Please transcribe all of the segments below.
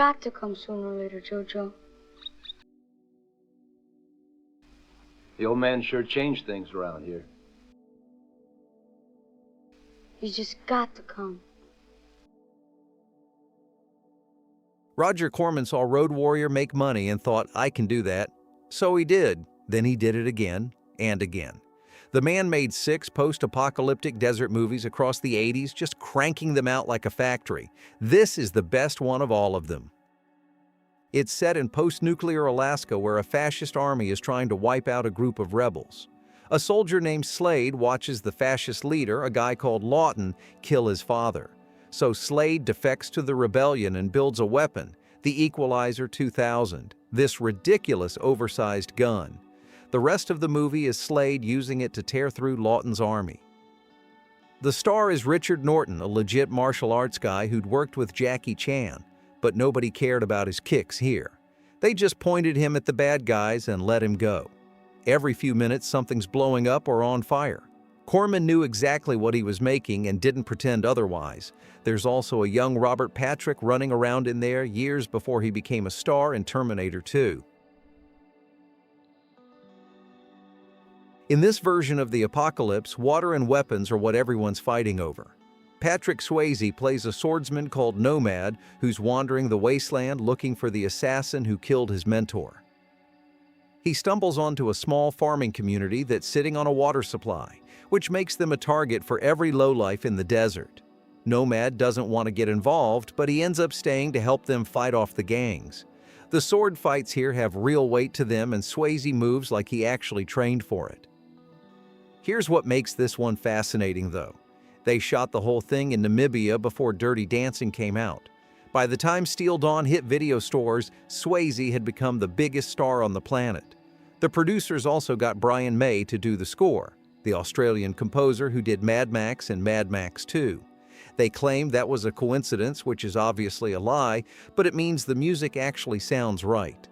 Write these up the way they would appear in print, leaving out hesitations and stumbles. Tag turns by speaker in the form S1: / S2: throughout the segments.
S1: got to come sooner or later, Jojo.
S2: The old man sure changed things around here.
S1: You just got to come.
S3: Roger Corman saw Road Warrior make money and thought, I can do that. So he did. Then he did it again and again. The man made 6 post-apocalyptic desert movies across the 80s, just cranking them out like a factory. This is the best one of all of them. It's set in post-nuclear Alaska where a fascist army is trying to wipe out a group of rebels. A soldier named Slade watches the fascist leader, a guy called Lawton, kill his father. So Slade defects to the rebellion and builds a weapon, the Equalizer 2000, this ridiculous oversized gun. The rest of the movie is Slade using it to tear through Lawton's army. The star is Richard Norton, a legit martial arts guy who'd worked with Jackie Chan, but nobody cared about his kicks here. They just pointed him at the bad guys and let him go. Every few minutes something's blowing up or on fire. Corman knew exactly what he was making and didn't pretend otherwise. There's also a young Robert Patrick running around in there years before he became a star in Terminator 2. In this version of the apocalypse, water and weapons are what everyone's fighting over. Patrick Swayze plays a swordsman called Nomad who's wandering the wasteland looking for the assassin who killed his mentor. He stumbles onto a small farming community that's sitting on a water supply, which makes them a target for every lowlife in the desert. Nomad doesn't want to get involved, but he ends up staying to help them fight off the gangs. The sword fights here have real weight to them and Swayze moves like he actually trained for it. Here's what makes this one fascinating though. They shot the whole thing in Namibia before Dirty Dancing came out. By the time Steel Dawn hit video stores, Swayze had become the biggest star on the planet. The producers also got Brian May to do the score, the Australian composer who did Mad Max and Mad Max 2. They claimed that was a coincidence, which is obviously a lie, but it means the music actually sounds right.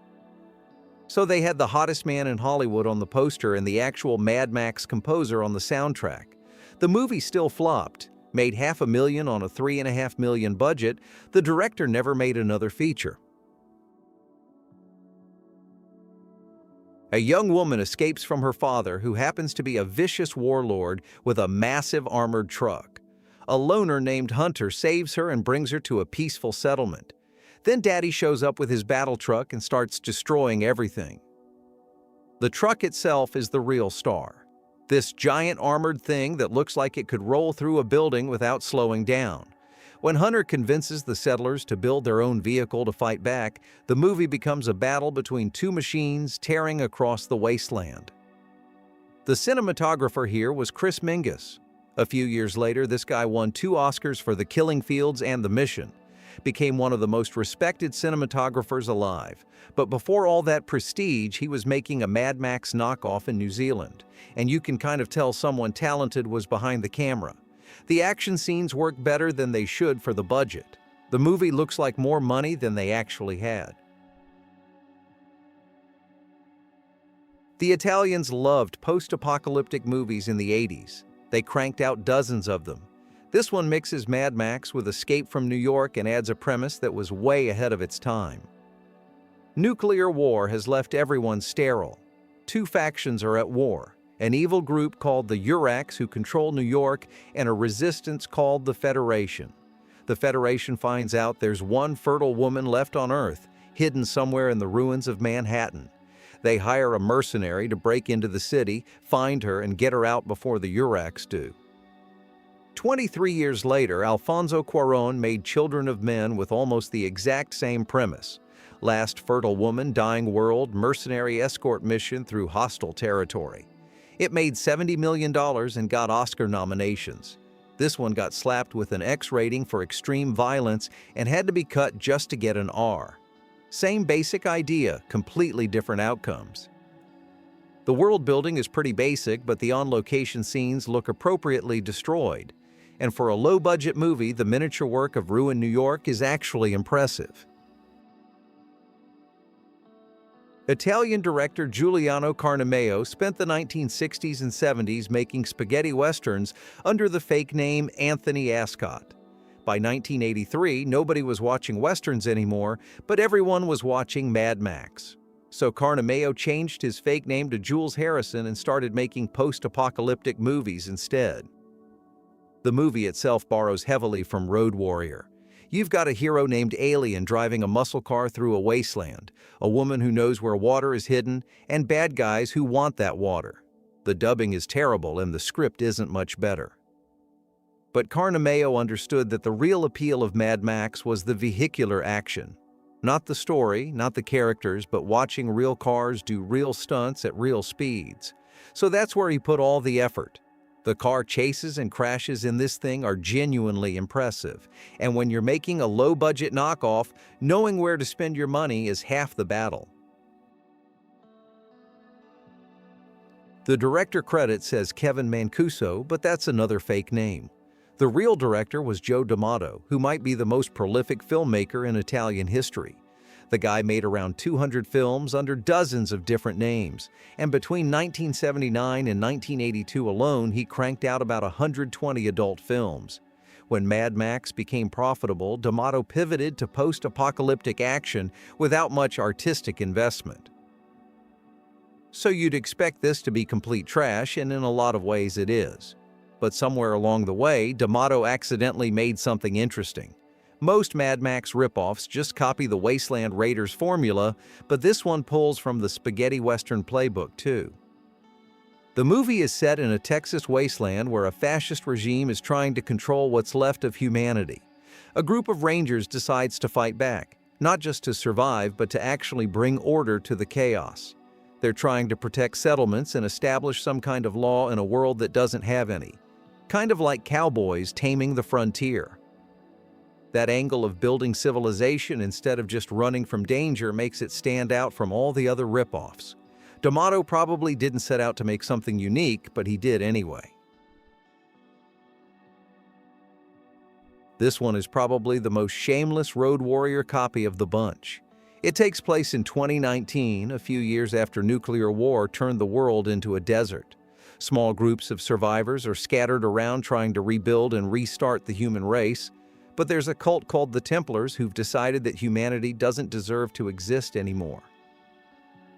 S3: So they had the hottest man in Hollywood on the poster and the actual Mad Max composer on the soundtrack. The movie still flopped, made $500,000 on a $3.5 million budget. The director never made another feature. A young woman escapes from her father, who happens to be a vicious warlord with a massive armored truck. A loner named Hunter saves her and brings her to a peaceful settlement. Then Daddy shows up with his Battletruck and starts destroying everything. The truck itself is the real star. This giant armored thing that looks like it could roll through a building without slowing down. When Hunter convinces the settlers to build their own vehicle to fight back, the movie becomes a battle between two machines tearing across the wasteland. The cinematographer here was Chris Mingus. A few years later, this guy won 2 Oscars for The Killing Fields and The Mission. Became one of the most respected cinematographers alive. But before all that prestige, he was making a Mad Max knockoff in New Zealand. And you can kind of tell someone talented was behind the camera. The action scenes work better than they should for the budget. The movie looks like more money than they actually had. The Italians loved post-apocalyptic movies in the 80s. They cranked out dozens of them. This one mixes Mad Max with Escape from New York and adds a premise that was way ahead of its time. Nuclear war has left everyone sterile. 2 factions are at war, an evil group called the Uraks who control New York and a resistance called the Federation. The Federation finds out there's one fertile woman left on Earth, hidden somewhere in the ruins of Manhattan. They hire a mercenary to break into the city, find her, and get her out before the Uraks do. 23 years later, Alfonso Cuarón made Children of Men with almost the exact same premise. Last fertile woman, dying world, mercenary escort mission through hostile territory. It made $70 million and got Oscar nominations. This one got slapped with an X rating for extreme violence and had to be cut just to get an R. Same basic idea, completely different outcomes. The world building is pretty basic, but the on-location scenes look appropriately destroyed. And for a low-budget movie, the miniature work of ruined New York is actually impressive. Italian director Giuliano Carnemeo spent the 1960s and 70s making spaghetti westerns under the fake name Anthony Ascot. By 1983, nobody was watching westerns anymore, but everyone was watching Mad Max. So Carnameo changed his fake name to Jules Harrison and started making post-apocalyptic movies instead. The movie itself borrows heavily from Road Warrior. You've got a hero named Alien driving a muscle car through a wasteland, a woman who knows where water is hidden, and bad guys who want that water. The dubbing is terrible and the script isn't much better. But Carnameo understood that the real appeal of Mad Max was the vehicular action. Not the story, not the characters, but watching real cars do real stunts at real speeds. So that's where he put all the effort. The car chases and crashes in this thing are genuinely impressive. And when you're making a low-budget knockoff, knowing where to spend your money is half the battle. The director credit says Kevin Mancuso, but that's another fake name. The real director was Joe D'Amato, who might be the most prolific filmmaker in Italian history. The guy made around 200 films under dozens of different names, and between 1979 and 1982 alone, he cranked out about 120 adult films. When Mad Max became profitable, D'Amato pivoted to post-apocalyptic action without much artistic investment. So you'd expect this to be complete trash, and in a lot of ways it is. But somewhere along the way, D'Amato accidentally made something interesting. Most Mad Max ripoffs just copy the Wasteland Raiders formula, but this one pulls from the spaghetti western playbook too. The movie is set in a Texas wasteland where a fascist regime is trying to control what's left of humanity. A group of rangers decides to fight back, not just to survive, but to actually bring order to the chaos. They're trying to protect settlements and establish some kind of law in a world that doesn't have any. Kind of like cowboys taming the frontier. That angle of building civilization instead of just running from danger makes it stand out from all the other ripoffs. D'Amato probably didn't set out to make something unique, but he did anyway. This one is probably the most shameless Road Warrior copy of the bunch. It takes place in 2019, a few years after nuclear war turned the world into a desert. Small groups of survivors are scattered around trying to rebuild and restart the human race, but there's a cult called the Templars who've decided that humanity doesn't deserve to exist anymore.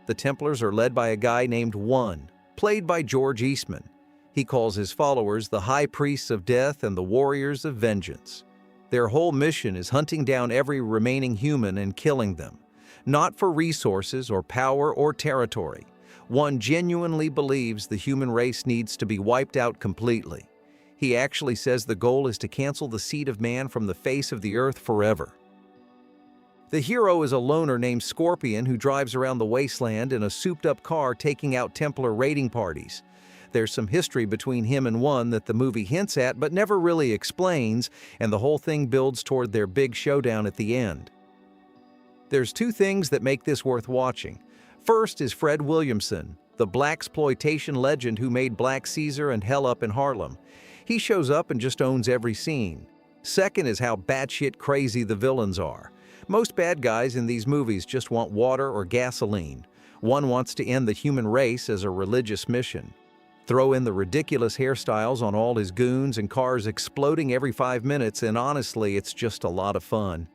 S3: The Templars are led by a guy named One, played by George Eastman. He calls his followers the High Priests of Death and the Warriors of Vengeance. Their whole mission is hunting down every remaining human and killing them. Not for resources or power or territory. One genuinely believes the human race needs to be wiped out completely. He actually says the goal is to cancel the seed of man from the face of the earth forever. The hero is a loner named Scorpion who drives around the wasteland in a souped-up car taking out Templar raiding parties. There's some history between him and One that the movie hints at but never really explains, and the whole thing builds toward their big showdown at the end. There's two things that make this worth watching. First is Fred Williamson, the blaxploitation legend who made Black Caesar and Hell Up in Harlem. He shows up and just owns every scene. Second is how batshit crazy the villains are. Most bad guys in these movies just want water or gasoline. One wants to end the human race as a religious mission. Throw in the ridiculous hairstyles on all his goons and cars exploding every 5 minutes, and honestly, it's just a lot of fun.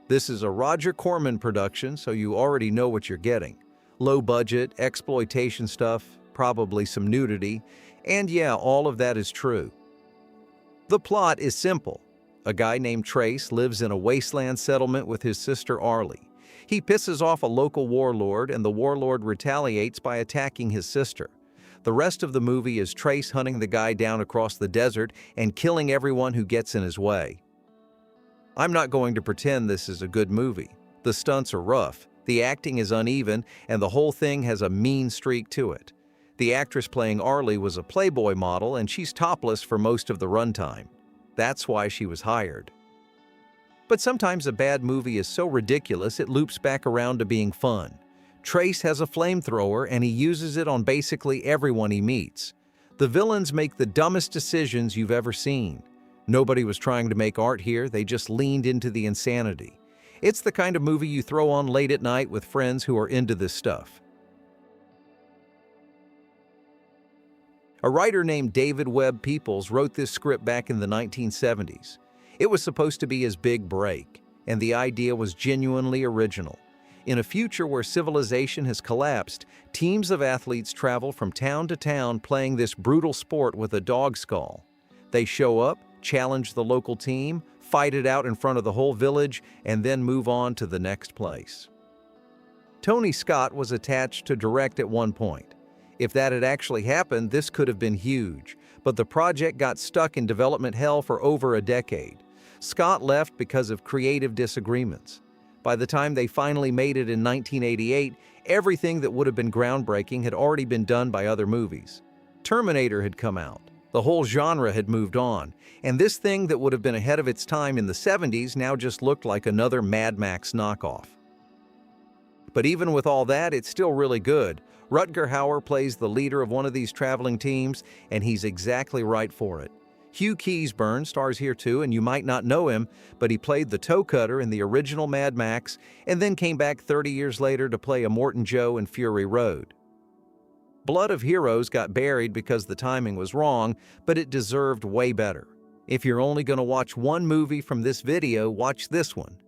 S3: This is a Roger Corman production, so you already know what you're getting. Low budget, exploitation stuff, probably some nudity, and yeah, all of that is true. The plot is simple. A guy named Trace lives in a wasteland settlement with his sister Arlie. He pisses off a local warlord, and the warlord retaliates by attacking his sister. The rest of the movie is Trace hunting the guy down across the desert and killing everyone who gets in his way. I'm not going to pretend this is a good movie. The stunts are rough, the acting is uneven, and the whole thing has a mean streak to it. The actress playing Arlie was a Playboy model, and she's topless for most of the runtime. That's why she was hired. But sometimes a bad movie is so ridiculous it loops back around to being fun. Trace has a flamethrower, and he uses it on basically everyone he meets. The villains make the dumbest decisions you've ever seen. Nobody was trying to make art here, they just leaned into the insanity. It's the kind of movie you throw on late at night with friends who are into this stuff. A writer named David Webb Peoples wrote this script back in the 1970s. It was supposed to be his big break, and the idea was genuinely original. In a future where civilization has collapsed, teams of athletes travel from town to town playing this brutal sport with a dog skull. They show up, challenge the local team, fight it out in front of the whole village, and then move on to the next place. Tony Scott was attached to direct at one point. If that had actually happened, this could have been huge, but the project got stuck in development hell for over a decade. Scott left because of creative disagreements. By the time they finally made it in 1988, everything that would have been groundbreaking had already been done by other movies. Terminator had come out. The whole genre had moved on, and this thing that would have been ahead of its time in the 70s now just looked like another Mad Max knockoff. But even with all that, it's still really good. Rutger Hauer plays the leader of one of these traveling teams, and he's exactly right for it. Hugh Keays-Byrne stars here too, and you might not know him, but he played the toe cutter in the original Mad Max, and then came back 30 years later to play Immortan Joe in Fury Road. Blood of Heroes got buried because the timing was wrong, but it deserved way better. If you're only going to watch one movie from this video, watch this one.